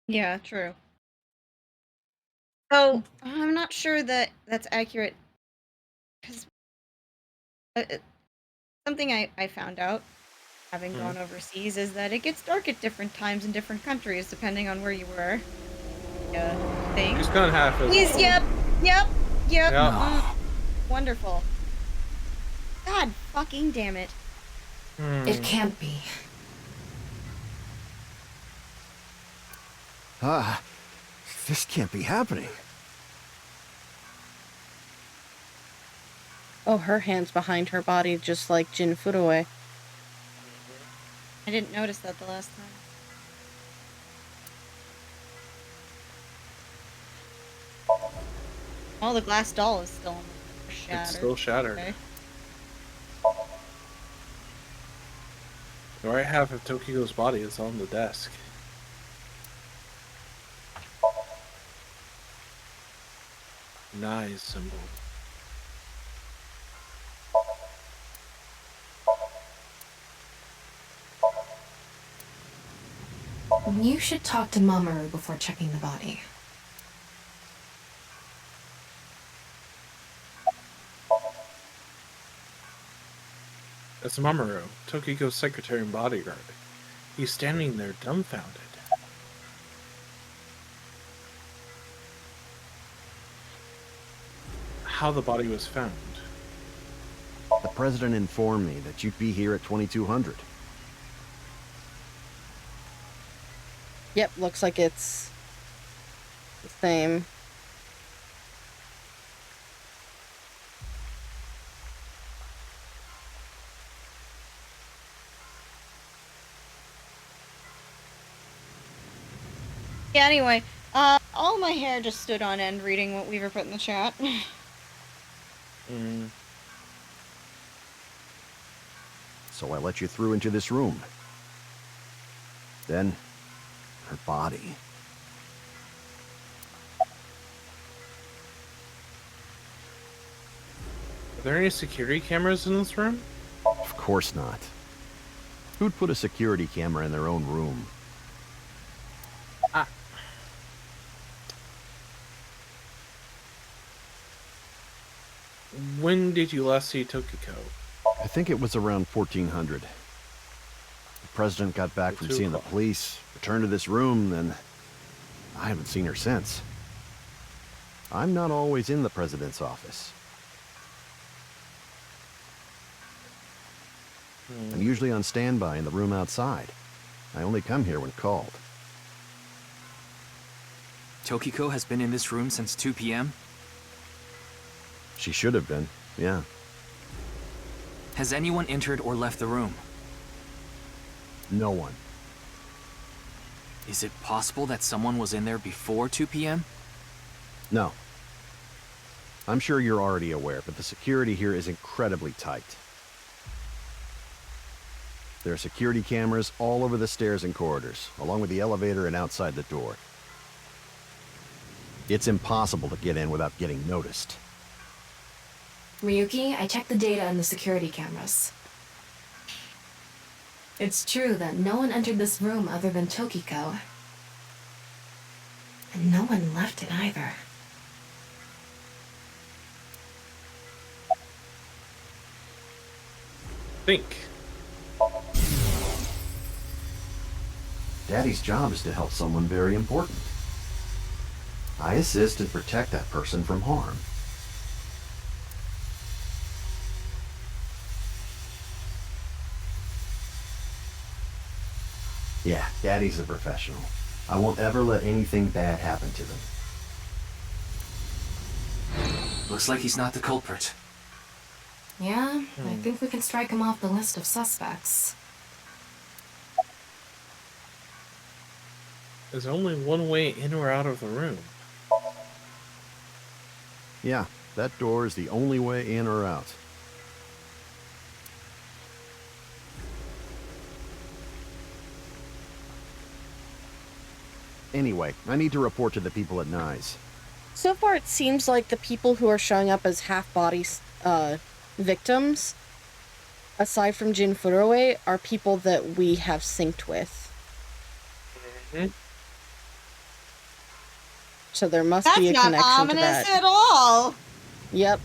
Yeah, true. So, I'm not sure that that's accurate, 'cause, something I found out having Mhm. gone overseas is that it gets dark at different times in different countries depending on where you were. Yeah, She's thing. gone half Please, visible. yep, yep, yep, Yep. No, wonderful. God fucking damn it. it Hmm. can't be. Ah, this can't be happening. Oh, her hand's behind her body, just like Jin Furue. I didn't notice that the last time. Oh, the glass doll is still on the floor, It's shattered. still shattered. Okay. The right half of Tokyo's body is on the desk. Nice symbol. You should talk to Mamoru before checking the body. It's Mamoru, Tokiko's secretary and bodyguard. He's standing there dumbfounded. How the body was found. The president informed me that you'd be here at 2200. Yep, looks like it's the same. Yeah, anyway, all my hair just stood on end reading what Weaver put in the chat. Mm. So I let you through into this room. Then, her body. Are there any security cameras in this room? Of course not. Who'd put a security camera in their own room? Ah. When did you last see Tokiko? I think it was around 1400. The president got back from 2 seeing the o'clock. police, returned to this room, and I haven't seen her since. I'm not always in the president's office. I'm usually on standby in the room outside. I only come here when called. Tokiko has been in this room since 2 p.m.? She should have been, yeah. Has anyone entered or left the room? No one. Is it possible that someone was in there before 2 p.m.? No. I'm sure you're already aware, but the security here is incredibly tight. There are security cameras all over the stairs and corridors, along with the elevator and outside the door. It's impossible to get in without getting noticed. Ryuki, I checked the data on the security cameras. It's true that no one entered this room other than Tokiko. And no one left it either. Think. Daddy's job is to help someone very important. I assist and protect that person from harm. Yeah, Daddy's a professional. I won't ever let anything bad happen to them. Looks like he's not the culprit. Yeah, I think we can strike him off the list of suspects. There's only one way in or out of the room. Yeah, that door is the only way in or out. Anyway, I need to report to the people at Nye's. So far, it seems like the people who are showing up as half-body victims, aside from Jin Furue, are people that we have synced with. Mm-hmm. So there must That's be a not connection to ominous that. at all. Yep.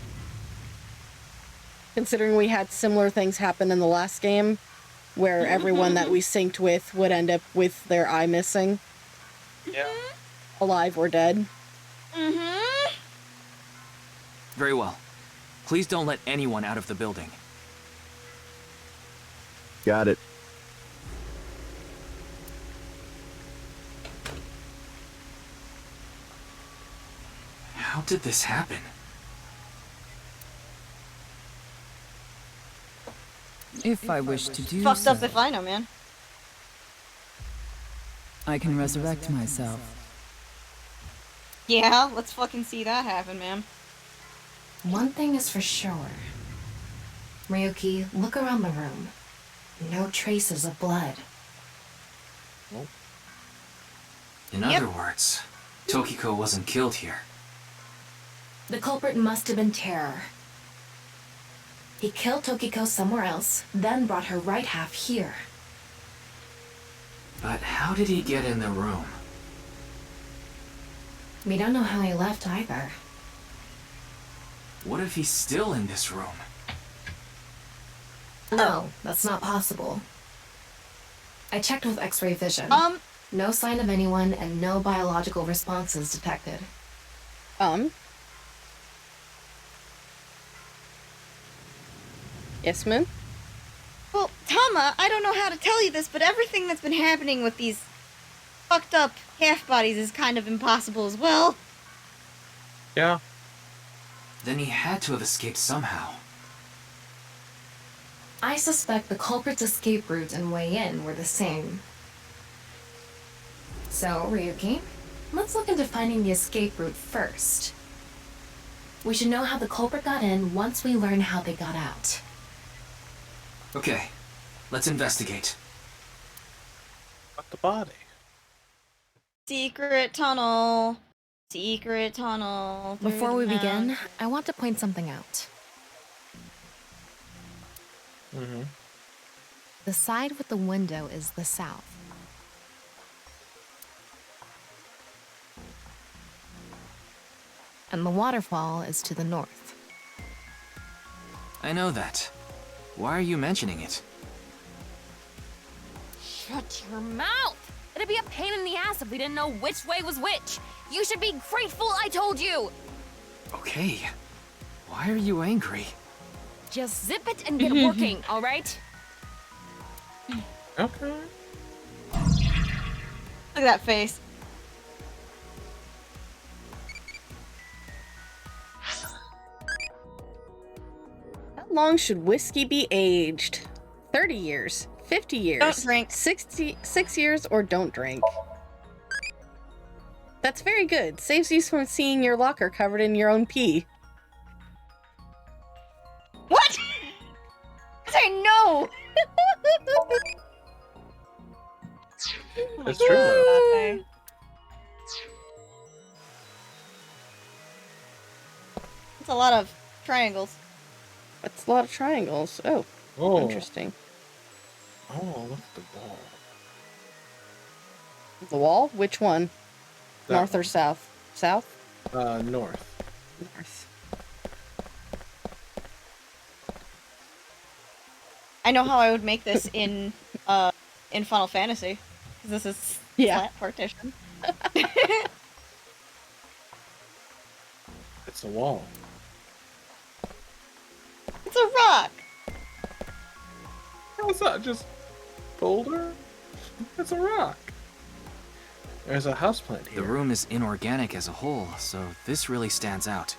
Considering we had similar things happen in the last game, where everyone that we synced with would end up with their eye missing. Yeah. Alive or dead. Mm-hmm. Very well. Please don't let anyone out of the building. Got it. How did this happen? If I wish to do Fucked so, up if I know, man. I can resurrect myself. Yeah, let's fucking see that happen, man. One thing is for sure. Ryuki, look around the room. No traces of blood. In Yep. other words, Tokiko wasn't killed here. The culprit must have been Terror. He killed Tokiko somewhere else, then brought her right half here. But how did he get in the room? We don't know how he left either. What if he's still in this room? No, that's not possible. I checked with X-ray vision. No sign of anyone and no biological responses detected. Yes, Moon? Well, Tama, I don't know how to tell you this, but everything that's been happening with these fucked up half-bodies is kind of impossible as well. Yeah. Then he had to have escaped somehow. I suspect the culprit's escape route and way in were the same. So, Ryuki, let's look into finding the escape route first. We should know how the culprit got in once we learn how they got out. Okay, let's investigate. But the body. Secret tunnel. Secret tunnel. Before we begin, I want to point something out. Mm-hmm. The side with the window is the south. And the waterfall is to the north. I know that. Why are you mentioning it? Shut your mouth! It'd be a pain in the ass if we didn't know which way was which. You should be grateful I told you. Okay. Why are you angry? Just zip it and get working, all right? Okay. Look at that face. How long should whiskey be aged? 30 years, 50 years, Don't drink. 66 years, or don't drink. That's very good. Saves you from seeing your locker covered in your own pee. What? Say no! It's true, though. It's a lot of triangles. That's a lot of triangles. Oh, Oh. interesting. Oh, look at the wall. The wall? Which one? That North or one. south? South? North. North. I know how I would make this in Final Fantasy. 'Cause this is Yeah. flat partition. It's a wall. It's a rock! How's that? Just boulder? It's a rock. There's a houseplant here. The room is inorganic as a whole, so this really stands out.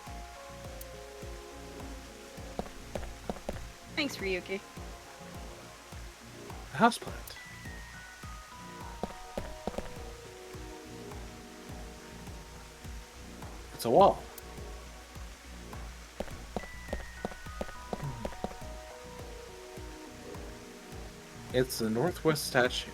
Thanks, Ryuki. A houseplant. It's a wall. It's the Northwest statue.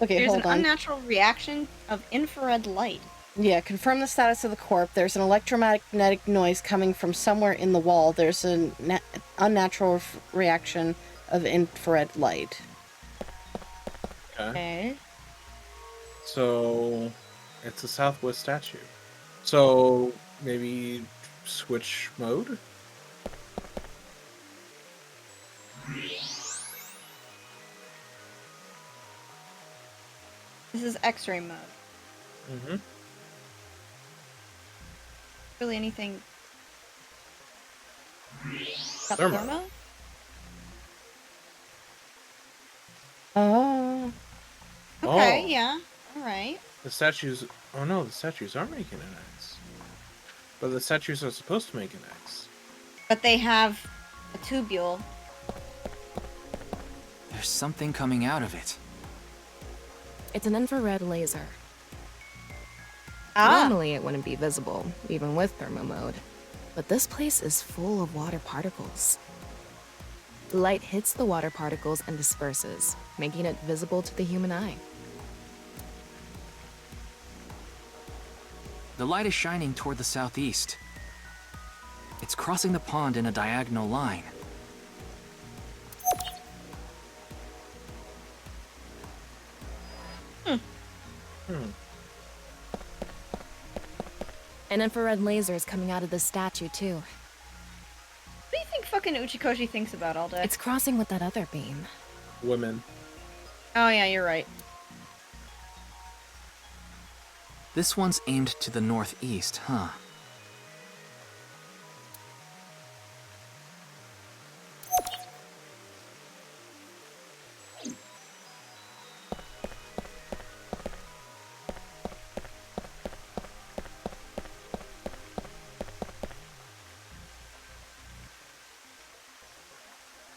Okay, There's hold an on. unnatural reaction of infrared light. Yeah, confirm the status of the corpse. There's an electromagnetic noise coming from somewhere in the wall. There's an unnatural reaction of infrared light. Okay. So it's a southwest statue. So maybe switch mode? This is X-ray mode. Mm-hmm. Really anything about Thermo. thermo? Oh. Okay, Oh. yeah. Alright. The statues... Oh no, the statues are making an X. But the statues are supposed to make an X. But they have a tubule. There's something coming out of it. It's an infrared laser. Ah! Normally it wouldn't be visible, even with thermo mode. But this place is full of water particles. Light hits the water particles and disperses, making it visible to the human eye. The light is shining toward the southeast. It's crossing the pond in a diagonal line. An infrared laser is coming out of this statue, too. What do you think fucking Uchikoshi thinks about all day? It's crossing with that other beam. Women. Oh yeah, you're right. This one's aimed to the northeast, huh?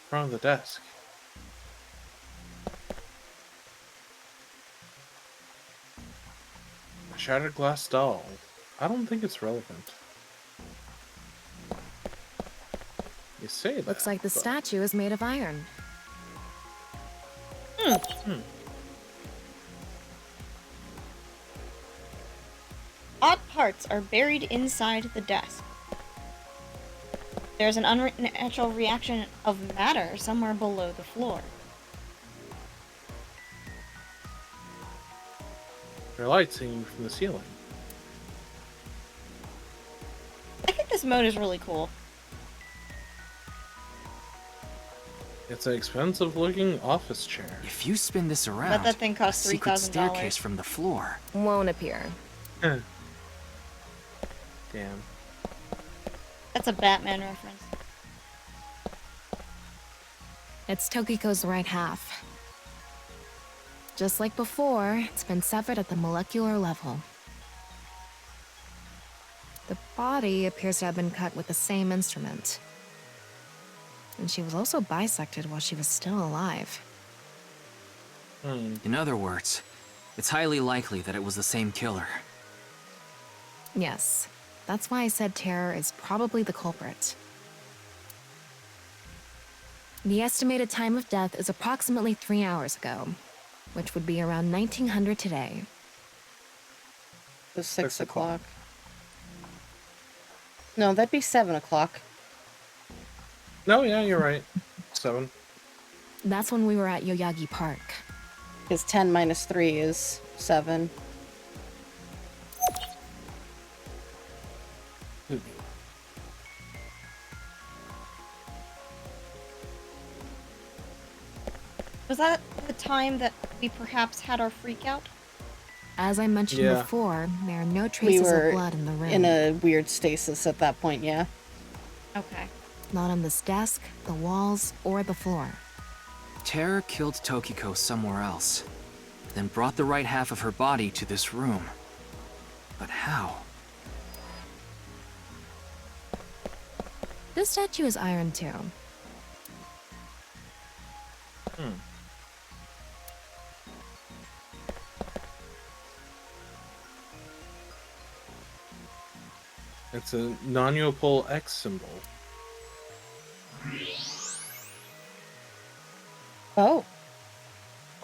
Front of the desk. A shattered glass doll. I don't think it's relevant. You say that. Looks like the but- statue is made of iron. Odd parts are buried inside the desk. There's an unnatural reaction of matter somewhere below the floor. There are lights hanging from the ceiling. I think this mode is really cool. It's an expensive-looking office chair. If you spin this around, Bet that thing costs a secret $3,000. staircase from the floor. Won't appear. Damn. That's a Batman reference. It's Tokiko's right half. Just like before, it's been severed at the molecular level. The body appears to have been cut with the same instrument. And she was also bisected while she was still alive. In other words, it's highly likely that it was the same killer. Yes, that's why I said Terror is probably the culprit. The estimated time of death is approximately 3 hours ago, which would be around 1900 today. It was 6 6 o'clock. o'clock. No, that'd be 7 o'clock. No, yeah, you're right. 7. That's when we were at Yoyagi Park. Because 10 minus 3 is 7. Was that the time that we perhaps had our freak out? As I mentioned Yeah. before, there are no We traces were of blood in the room. in a weird stasis at that point, yeah. Okay. Not on this desk, the walls, or the floor. Terror killed Tokiko somewhere else, then brought the right half of her body to this room. But how? This statue is iron too. It's a non-Yopol X symbol. Oh,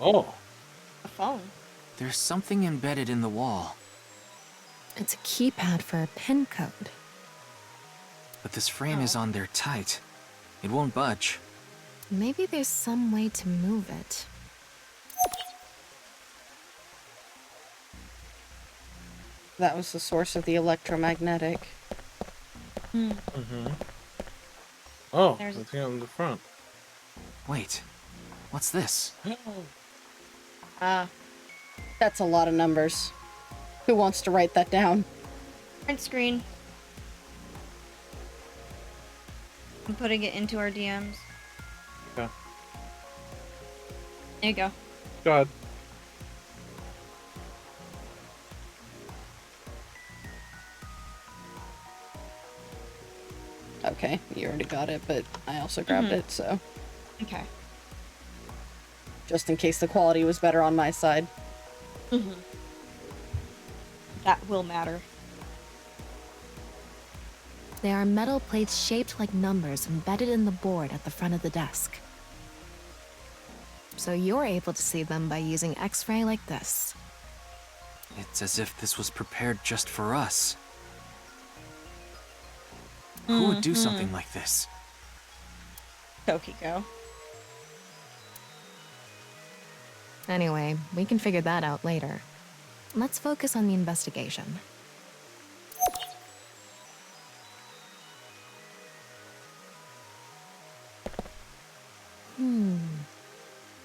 Oh, A phone. There's something embedded in the wall, It's a keypad for a pin code. but this frame is on there tight. It won't budge. Maybe there's some way to move it. That was the source of the electromagnetic. Mm-hmm. Oh, There's- the thing on the front. Wait, what's this? That's a lot of numbers. Who wants to write that down? Print screen. I'm putting it into our DMs. Yeah. There you go. God. Okay, you already got it, but I also grabbed it, so Okay. just in case the quality was better on my side. That will matter. There are metal plates shaped like numbers embedded in the board at the front of the desk. So you're able to see them by using X-ray like this. It's as if this was prepared just for us. Who would do something like this? Tokiko. Anyway, we can figure that out later. Let's focus on the investigation.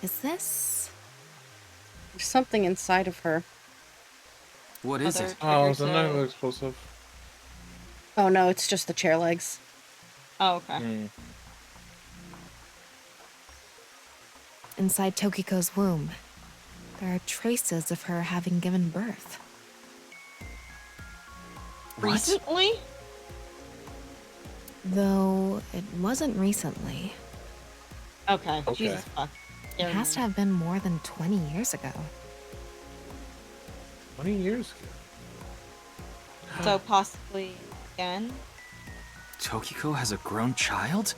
Is this? There's something inside of her. What is Other- it? Oh, it's Figures another out. explosive. Oh no, it's just the chair legs. Oh, okay. Mm. Inside Tokiko's womb, there are traces of her having given birth. What? Recently? Though it wasn't recently. Okay. Okay. Jesus fuck. It has to have been more than 20 years ago. 20 years ago. So possibly again? Tokiko has a grown child?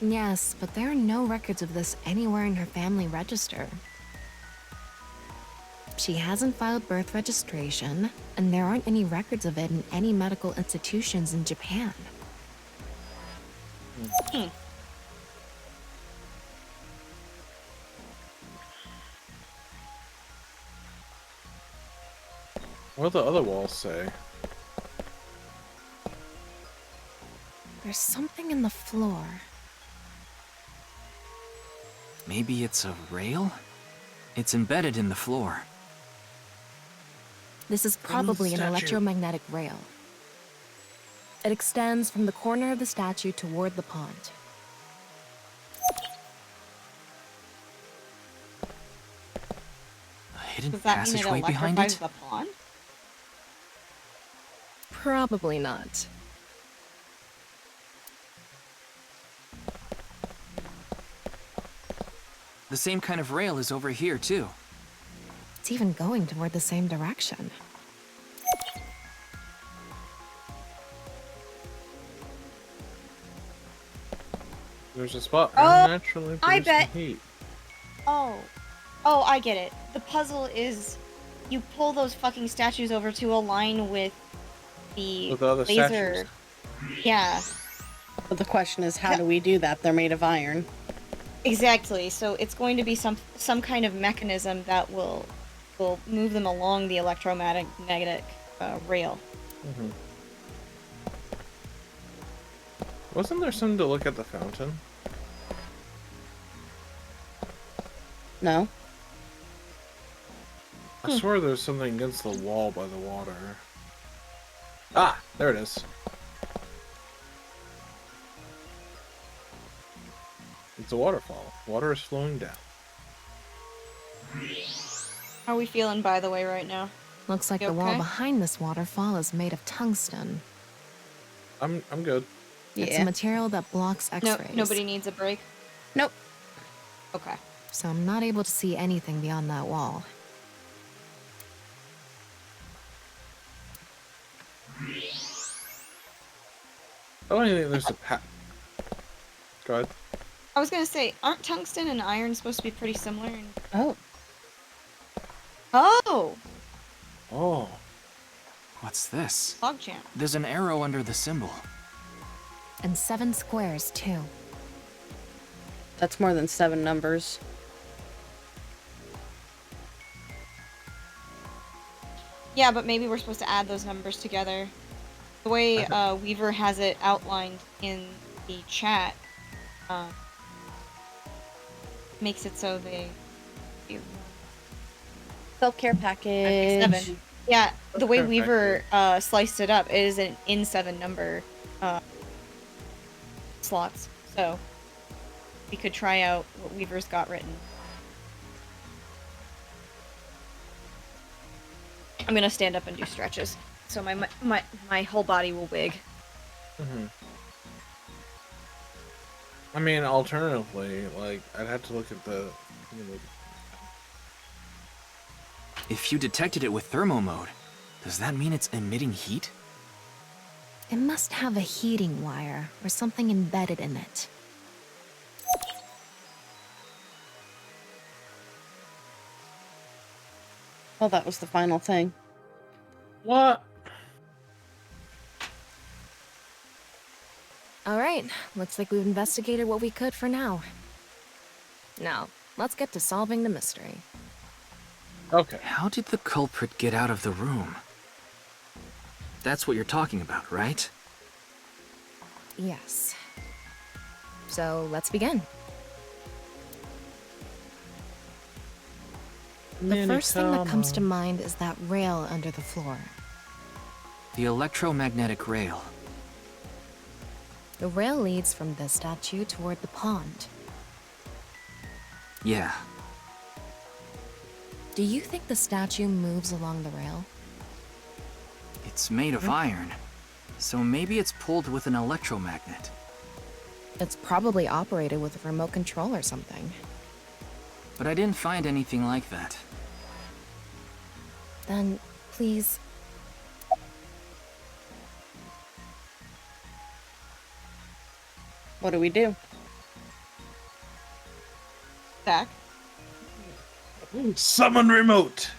Yes, but there are no records of this anywhere in her family register. She hasn't filed birth registration, and there aren't any records of it in any medical institutions in Japan. What do the other walls say? There's something in the floor. Maybe it's a rail? It's embedded in the floor. This is probably an statue. electromagnetic rail. It extends from the corner of the statue toward the pond. A hidden Does that mean it passageway behind electrifies it? the pond? Probably not. The same kind of rail is over here, too. It's even going toward the same direction. There's a spot Oh, naturally I producing bet- heat. Oh. Oh, I get it. The puzzle is you pull those fucking statues over to align with the With the other laser. statues. Yeah, But the question is, how do we do that? They're made of iron. exactly. So it's going to be some kind of mechanism that will move them along the electromagnetic rail. Mm-hmm. Wasn't there something to look at the fountain? No? I swear there's something against the wall by the water. Ah, there it is. It's a waterfall. Water is flowing down. How are we feeling, by the way, right now? Looks like You the wall okay? behind this waterfall is made of tungsten. I'm good. It's Yeah. a material that blocks X-rays. Nobody needs a break. Nope. Okay. So I'm not able to see anything beyond that wall. I don't even think there's a Go ahead. I was gonna say, aren't tungsten and iron supposed to be pretty similar? Oh. Oh, Oh. What's this? logjam. There's an arrow under the symbol. And 7 squares, too. That's more than 7 numbers. Yeah, but maybe we're supposed to add those numbers together. The way Weaver has it outlined in the chat makes it so they... Self-care package. 7. Yeah, the way Okay, Weaver sliced it up, it is an in 7 number slots. So we could try out what Weaver's got written. I'm gonna stand up and do stretches, so my whole body will wig. Mm-hmm. I mean, alternatively, like, I'd have to look at the... If you detected it with thermo mode, does that mean it's emitting heat? It must have a heating wire or something embedded in it. Well, that was the final thing. What? Alright, looks like we've investigated what we could for now. Now, let's get to solving the mystery. Okay. How did the culprit get out of the room? That's what you're talking about, right? Yes. So, let's begin. The first thing that comes to mind is that rail under the floor. The electromagnetic rail. The rail leads from this statue toward the pond. Yeah. Do you think the statue moves along the rail? It's made of iron, so maybe it's pulled with an electromagnet. It's probably operated with a remote control or something. But I didn't find anything like that. Then, please... What do we do? Zach? Summon remote!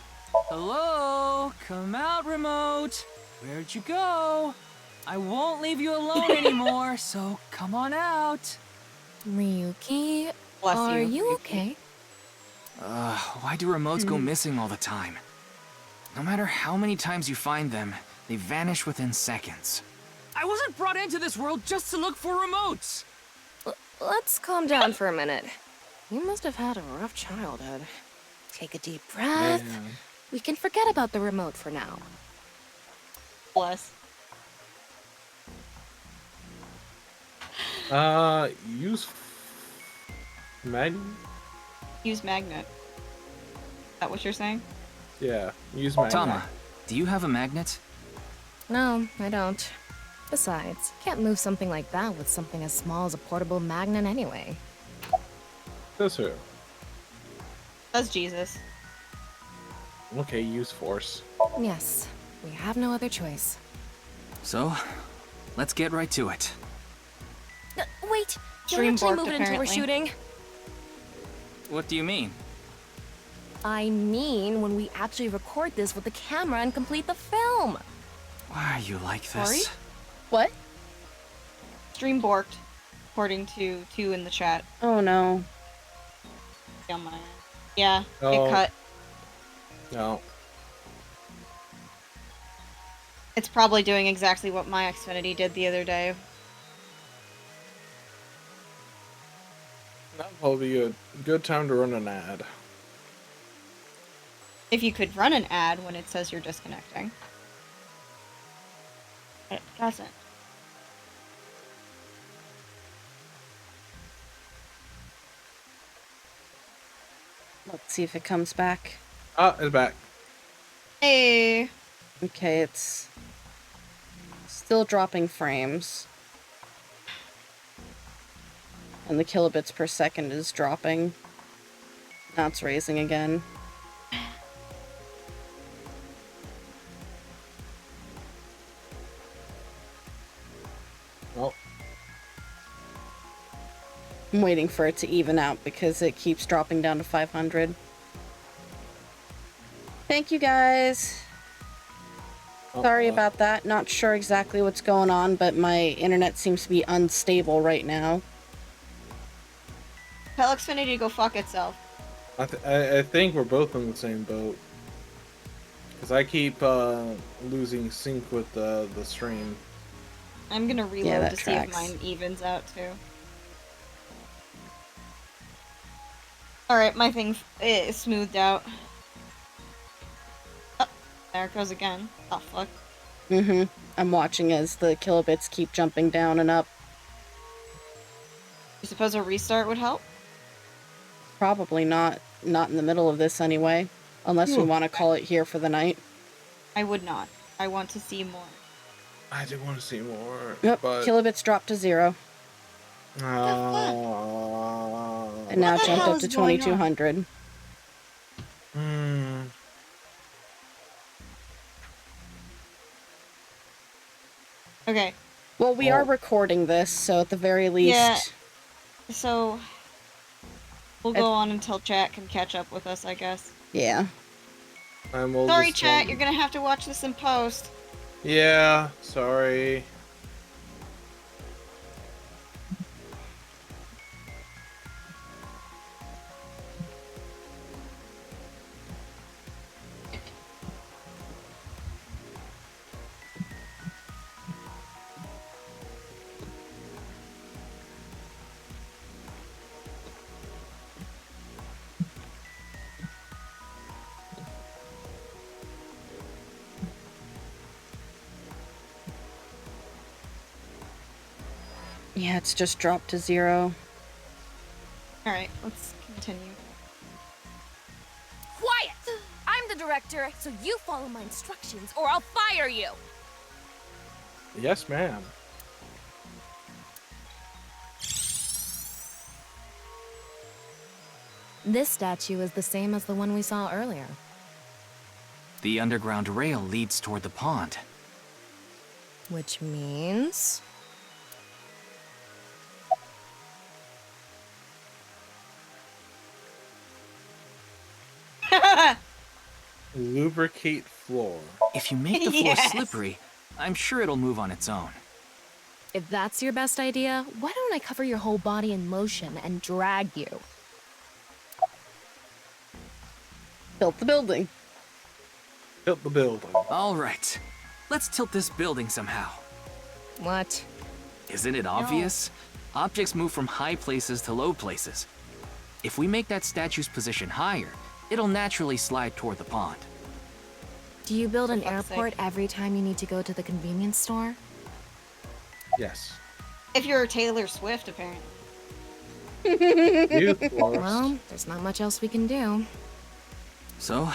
Hello? Come out, remote. Where'd you go? I won't leave you alone anymore, so come on out. Ryuki, Bless are you Ryuki. okay? Why do remotes go missing all the time? No matter how many times you find them, they vanish within seconds. I wasn't brought into this world just to look for remotes! Let's calm down for a minute. You must have had a rough childhood. Take a deep breath. Man. We can forget about the remote for now. Bless. Use... Magnet? Use magnet. Is that what you're saying? Yeah, use magnet. Tama, do you have a magnet? No, I don't. Besides, can't move something like that with something as small as a portable magnet anyway. This who? That's Jesus. Okay, use force. Yes, we have no other choice. So, let's get right to it. Wait, Stream don't actually borked, move it until we're apparently. shooting. What do you mean? I mean, when we actually record this with the camera and complete the film. Why are you like this? Sorry? What? Stream borked, according to 2 in the chat. Oh no. On my end. Yeah, Oh. it cut. No. It's probably doing exactly what my Xfinity did the other day. That'll probably be a good time to run an ad. If you could run an ad when it says you're disconnecting. But it doesn't. Let's see if it comes back. Ah, it's back. Hey! Okay, it's still dropping frames. And the kilobits per second is dropping. Now it's raising again. Oh, I'm waiting for it to even out because it keeps dropping down to 500. Thank you guys. Sorry about that. Not sure exactly what's going on, but my internet seems to be unstable right now. Tell Xfinity to go fuck itself. I think we're both in the same boat. Because I keep losing sync with the stream. I'm gonna reload that to see tracks. if mine evens out too. Alright, my thing is smoothed out. Oh, there it goes again. Oh, fuck. Mm-hmm. I'm watching as the kilobits keep jumping down and up. You suppose a restart would help? Probably not. Not in the middle of this anyway. Unless we want to call it here for the night. I would not. I want to see more. I do want to see more. Yep, But... kilobits dropped to 0. And now What the jumped hell up to is going on? 2200. Okay, Well, we are recording this, so at the very least... Yeah. so we'll go on until chat can catch up with us, I guess. Yeah. Sorry, chat, you're gonna have to watch this in post. Yeah, sorry. Yeah, it's just dropped to 0. Alright, let's continue. Quiet! I'm the director, so you follow my instructions or I'll fire you! Yes, ma'am. This statue is the same as the one we saw earlier. The underground rail leads toward the pond. Which means... Lubricate floor. If you make the floor Yes. slippery, I'm sure it'll move on its own. If that's your best idea, why don't I cover your whole body in motion and drag you? Built the building. Built the building. All right, let's tilt this building somehow. What? Isn't it obvious? Objects move from high places to low places. If we make that statue's position higher, it'll naturally slide toward the pond. Do you build an For fuck's airport every time you need to go to the convenience store? Yes. If you're Taylor Swift, apparently. Youth force. Well, there's not much else we can do. So,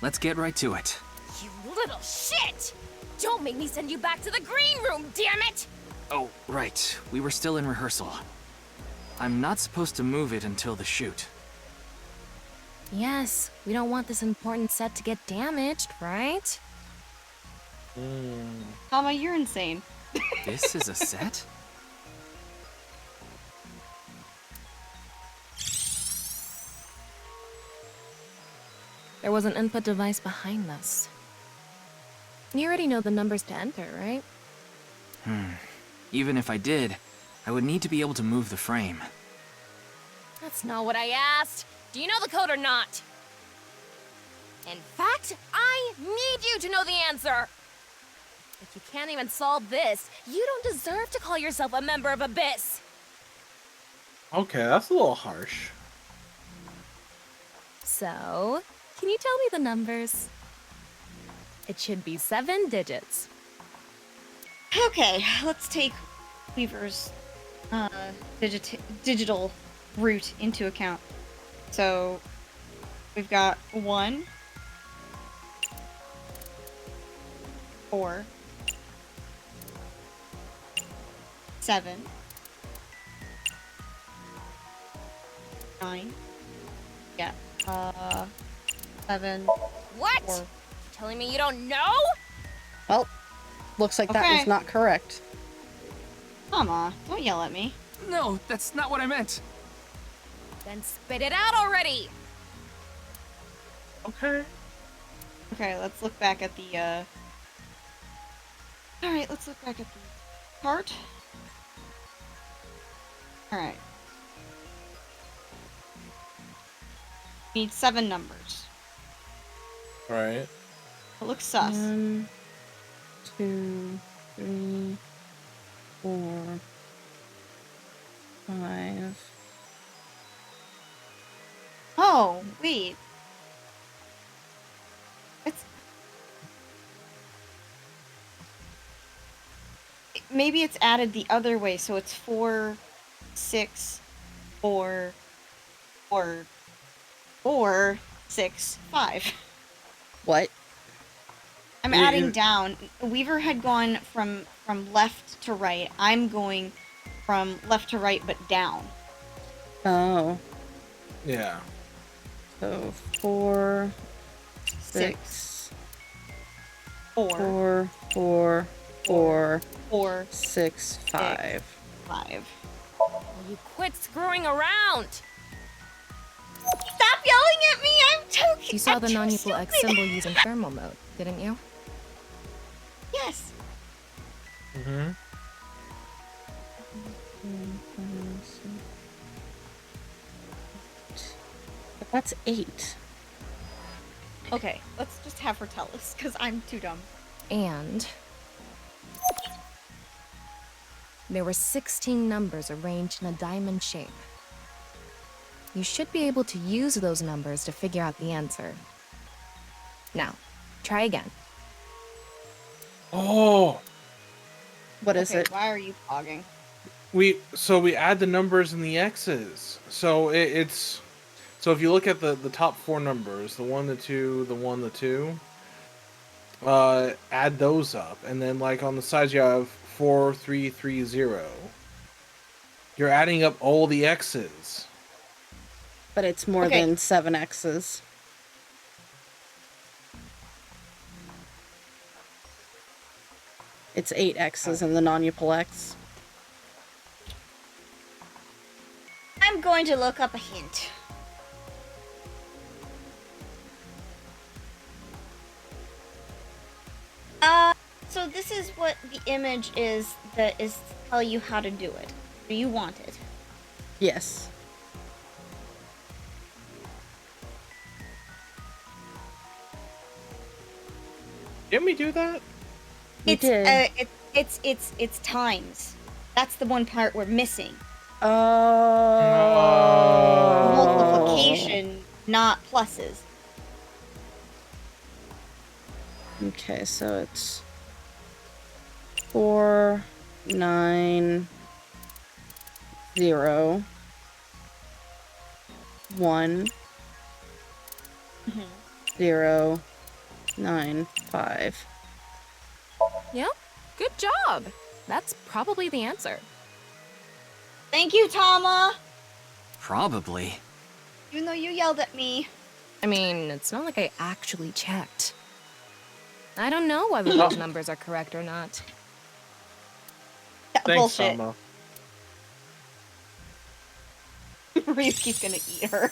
let's get right to it. You little shit! Don't make me send you back to the green room, damn it! Oh, right. We were still in rehearsal. I'm not supposed to move it until the shoot. Yes, we don't want this important set to get damaged, right? Mama, you're insane. This is a set? There was an input device behind this. You already know the numbers to enter, right? Even if I did, I would need to be able to move the frame. That's not what I asked. Do you know the code or not? In fact, I need you to know the answer. If you can't even solve this, you don't deserve to call yourself a member of Abyss. Okay, that's a little harsh. So, can you tell me the numbers? It should be 7 digits. Okay, let's take Weaver's digital route into account. So, we've got 1, 4, 7, 9. Yeah. 7. What? 4. Telling me you don't know? Well, looks like that Okay. was not correct. Mama, don't yell at me. No, that's not what I meant. Then spit it out already. Okay. Okay, let's look back at the, Alright, let's look back at the chart. Alright. We need 7 numbers. Alright. It looks sus. 1, 2, 3, 4, 5. Oh, wait. It's... Maybe it's added the other way, so it's 4, 6, 4, 6, 5. What? I'm Yeah, adding down. Weaver had gone from left to right. I'm going from left to right, but down. Oh. Yeah. So 4, 6, 6, 4, 4, 4, 4, 4, 6, 5. 5. Will you quit screwing around? Stop yelling at me! I'm too You saw I'm the too non-equal X stupid. symbol using thermal mode, didn't you? Yes. Mm-hmm. But that's 8. Okay, let's just have her tell us, because I'm too dumb. And there were 16 numbers arranged in a diamond shape. You should be able to use those numbers to figure out the answer. Now, try again. Oh, What is Okay, it? why are you fogging? we add the numbers and the X's. So it's so if you look at the top 4 numbers, the 1, the 2, the 1, the 2, add those up, and then like on the sides you have 4, 3, 3, 0. You're adding up all the X's. But it's more Okay. than 7 X's. It's 8 X's in the non-equal X. I'm going to look up a hint. So this is what the image is that is to tell you how to do it. Do you want it? Yes. Didn't we do that? You did. It's times. That's the one part we're missing. Oh. Multiplication, not pluses. Okay, so it's 4, 9, 0, 1, 0, 9, 5. Yep, good job. That's probably the answer. Thank you, Tama. Probably. Even though you yelled at me. I mean, it's not like I actually checked. I don't know whether those numbers are correct or not. Thanks, Bullshit. Sama. Ryuki's gonna eat her.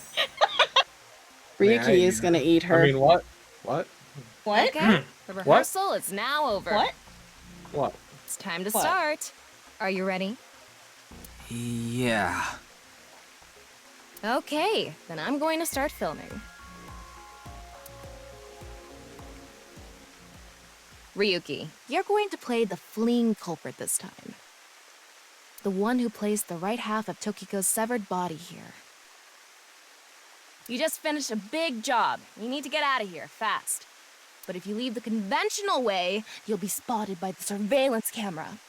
Ryuki is gonna eat her. I mean, what? What? What? Okay, the rehearsal is now over. What? What? It's time to What? start. Are you ready? Yeah. Okay, then I'm going to start filming. Ryuki, you're going to play the fleeing culprit this time. The one who placed the right half of Tokiko's severed body here. You just finished a big job. You need to get out of here, fast. But if you leave the conventional way, you'll be spotted by the surveillance camera.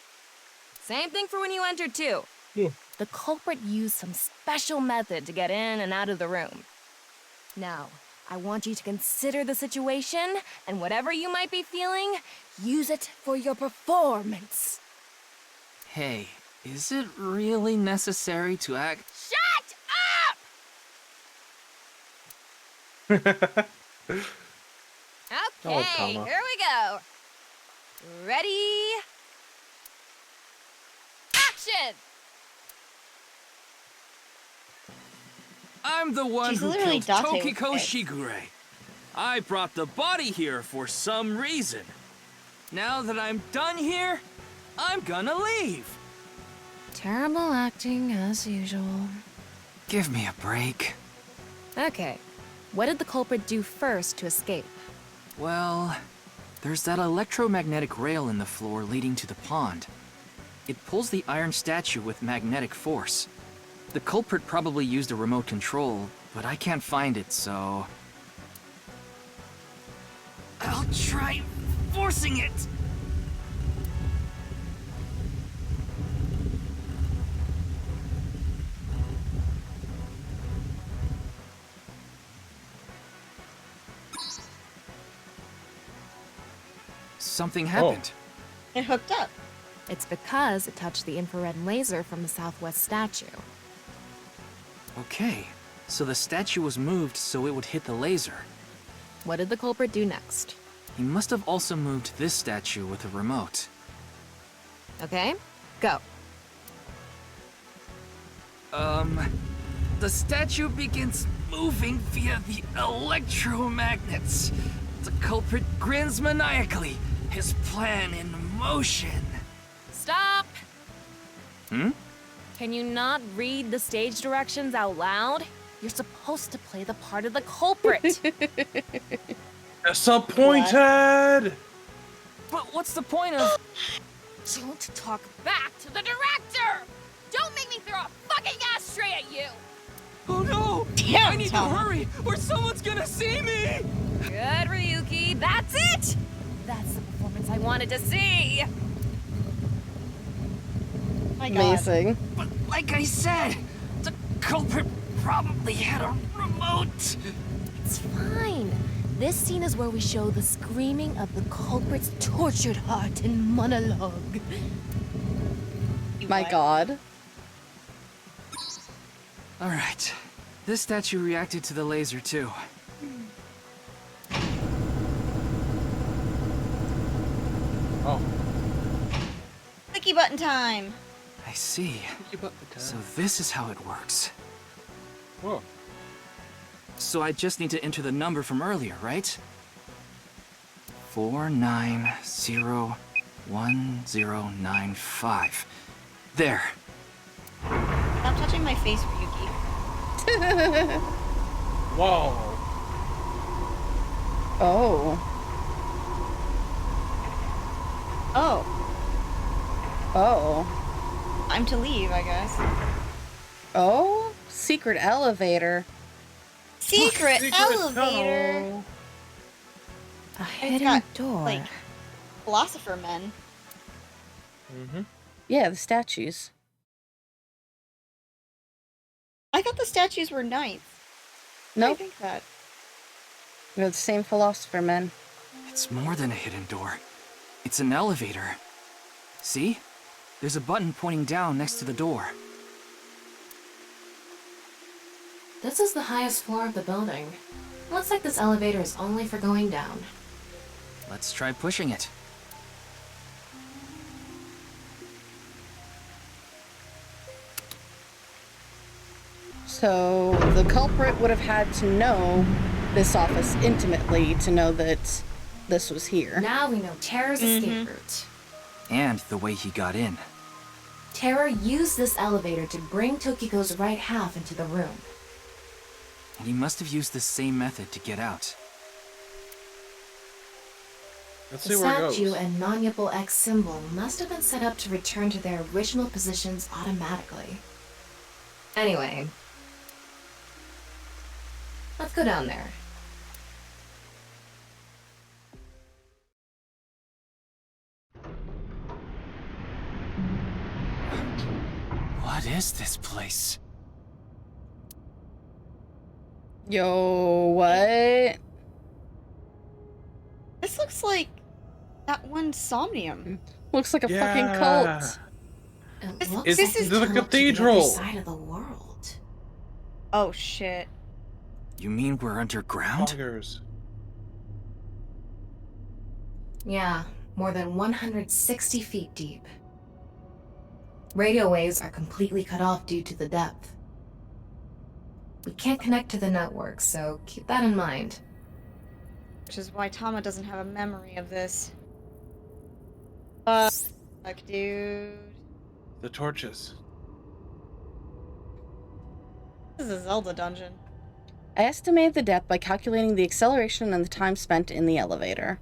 Same thing for when you entered, too. Yeah. The culprit used some special method to get in and out of the room. Now, I want you to consider the situation, and whatever you might be feeling, use it for your performance. Hey, is it really necessary to act? Shut up! Oh, Okay, Tama. here we go. Ready? Action! I'm the one She's who literally killed Date with Tokiko kids. Shigure. I brought the body here for some reason. Now that I'm done here, I'm gonna leave. Terrible acting, as usual. Give me a break. Okay, what did the culprit do first to escape? Well, There's that electromagnetic rail in the floor leading to the pond. It pulls the iron statue with magnetic force. The culprit probably used a remote control, but I can't find it, so... I'll try forcing it! Something happened. It hooked up. It's because it touched the infrared laser from the southwest statue. Okay, so the statue was moved so it would hit the laser. What did the culprit do next? He must have also moved this statue with a remote. Okay, go. The statue begins moving via the electromagnets. The culprit grins maniacally, his plan in motion. Stop! Hmm? Can you not read the stage directions out loud? You're supposed to play the part of the culprit. Disappointed! But what's the point of... Don't talk back to the director! Don't make me throw a fucking ashtray at you! Oh no! Damn, I need to Tom. hurry, or someone's gonna see me! Good, Ryuki. That's it! That's the performance I wanted to see! My God. Amazing. But like I said, the culprit probably had a remote. It's fine. This scene is where we show the screaming of the culprit's tortured heart in monologue. My God. Alright. This statue reacted to the laser too. Oh. Clicky button time. I see. So this is how it works. Whoa. So I just need to enter the number from earlier, right? 49011095. There. Stop touching my face, Ryuki. Whoa. Oh. Oh, Oh. I'm to leave, I guess. Oh? Secret elevator. Secret Secret elevator. tunnel. A It's hidden got, door. like, philosopher men. Mm-hmm. Yeah, the statues. I thought the statues were knights. I Nope. think that. They're the same philosopher men. It's more than a hidden door. It's an elevator. See? There's a button pointing down next to the door. This is the highest floor of the building. Looks like this elevator is only for going down. Let's try pushing it. So the culprit would have had to know this office intimately to know that this was here. Now we know Terror's escape route. And the way he got in. Terror used this elevator to bring Tokiko's right half into the room. And he must have used the same method to get out. Let's The see where it statue goes. and non-Yipple X symbol must have been set up to return to their original positions automatically. Anyway, let's go down there. What is this place? Yo, what? This looks like that one Somnium. Looks like a Yeah. fucking cult. It This- looks this like is we the tunneled to cathedral. The other side of the world. Oh shit. You mean we're underground? Poggers. Yeah, more than 160 feet deep. Radio waves are completely cut off due to the depth. We can't connect to the network, so keep that in mind. Which is why Tama doesn't have a memory of this. Fuck, dude. The torches. This is a Zelda dungeon. I estimated the depth by calculating the acceleration and the time spent in the elevator.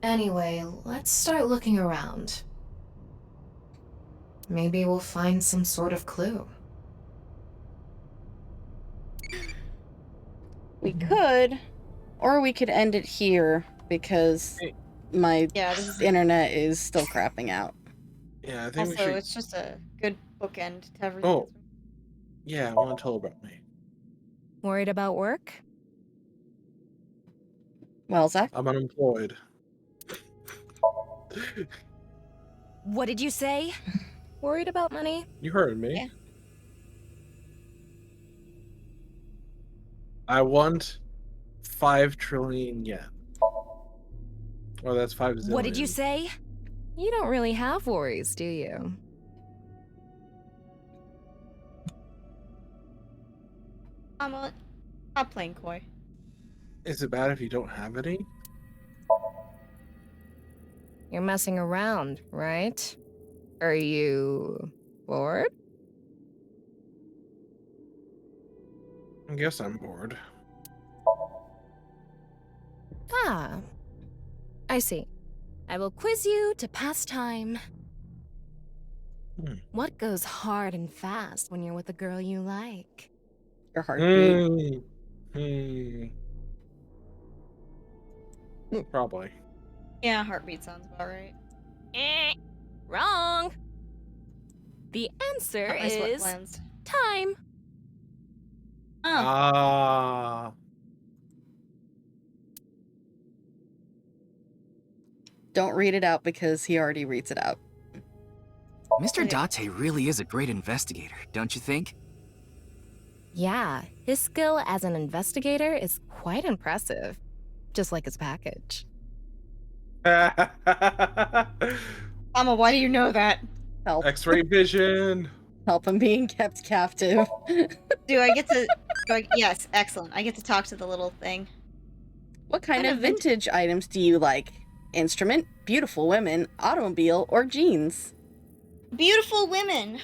Anyway, let's start looking around. Maybe we'll find some sort of clue. We could, or we could end it here because my Yeah, this is internet is still crapping out. Yeah, I think we also, should. it's just a good bookend to everything. Oh, yeah, I want to tell about me. Worried about work? Well, Zach, I'm unemployed. What did you say? Worried about money? You heard me. Yeah. I want 5 trillion yen. Well, that's 5 zillion. What did you say? You don't really have worries, do you? I'm not playing coy. Is it bad if you don't have any? You're messing around, right? Are you bored? I guess I'm bored. Ah, I see. I will quiz you to pass time. What goes hard and fast when you're with a girl you like? your heartbeat. Probably. Yeah, heartbeat sounds about right. Wrong. The answer Not my sweat is glands. time. Oh, Ah. Don't read it out because he already reads it out. Mr. Date really is a great investigator, don't you think? Yeah, his skill as an investigator is quite impressive. Just like his package. Mama, why do you know that? Help. X-ray vision. Help him being kept captive. Do I get to? Yes, excellent. I get to talk to the little thing. What kind Kind of of vintage items do you like? Instrument, beautiful women, automobile, or jeans? Beautiful women.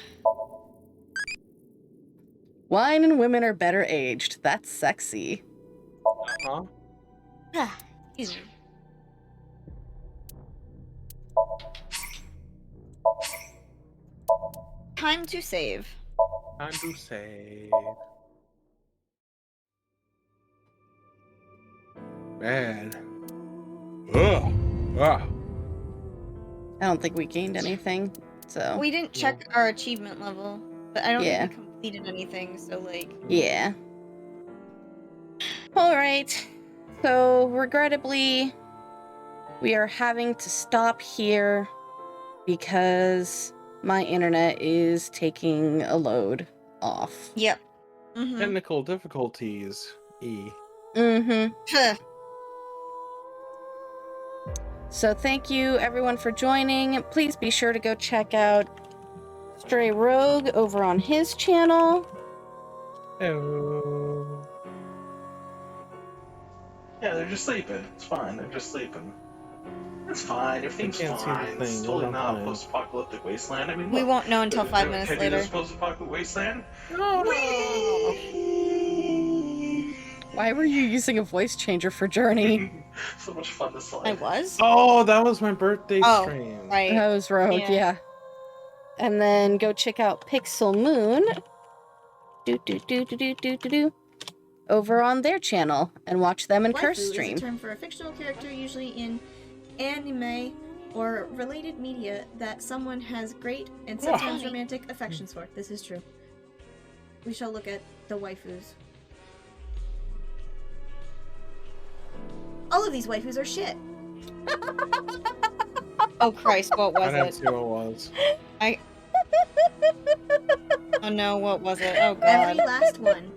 Wine and women are better aged. That's sexy. Huh? Excuse me. Time to save. Time to save. Man. Ugh. Ah. I don't think we gained anything, so We didn't check our achievement level, but I don't Yeah. think we completed anything, so like... yeah. Alright, so regrettably, we are having to stop here because my internet is taking a load off. Yep. Mm-hmm. Technical difficulties. E. Mm-hmm. So thank you everyone for joining. Please be sure to go check out Stray Rogue over on his channel. Hello. Yeah, they're just sleeping. It's fine. They're just sleeping. It's fine. Everything's can't see the fine. It's thing. totally What not I'm a playing. post-apocalyptic wasteland. I mean, We look, won't know until 5 minutes have you later. this post-apocalyptic wasteland? No. Why were you using a voice changer for Journey? So much fun to slide. I was? Oh, that was my birthday stream. Right. That was Rogue, Yeah. yeah. And then go check out Pixel Moon. Over on their channel and watch them in Curse Waifu stream. is a term for a fictional character, usually in anime or related media, that someone has great and sometimes romantic affections for. This is true. We shall look at the waifus. All of these waifus are shit. Oh Christ, what I was didn't it? see what it was. Oh no, what was it? Oh god. Every last one.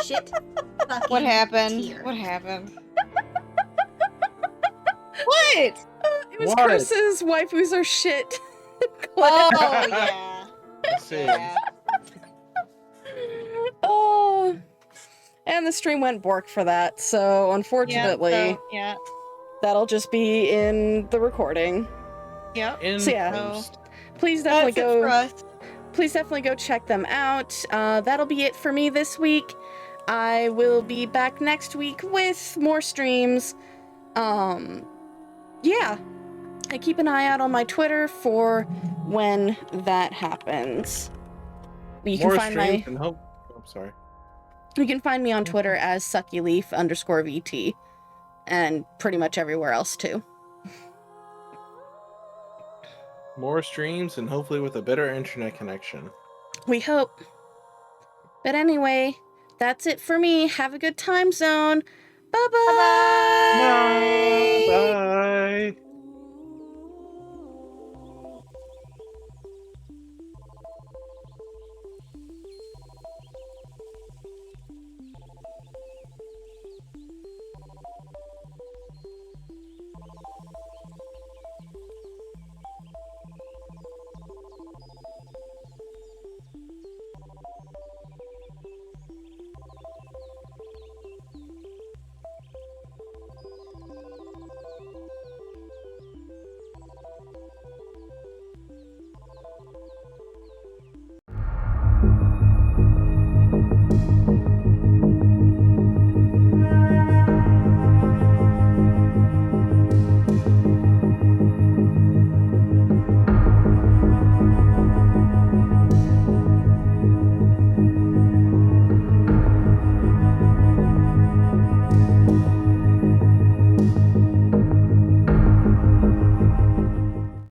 Shit. Fucking What happened? tier. What happened? What? It was What? Curse's waifus are shit. Oh yeah. Let's see. Yeah. Oh. And the stream went bork for that, so unfortunately, Yeah. that'll just be in the recording. Yep. In So, yeah. post. Please definitely That's it for go. us. Please definitely go check them out. That'll be it for me this week. I will be back next week with more streams. yeah, I keep an eye out on my Twitter for when that happens. You can More find streams my and hope. I'm sorry. you can find me on Twitter as suckyleaf_VT and pretty much everywhere else too. More streams and hopefully with a better internet connection. We hope. But anyway, that's it for me. Have a good time zone. Bye-bye. Bye.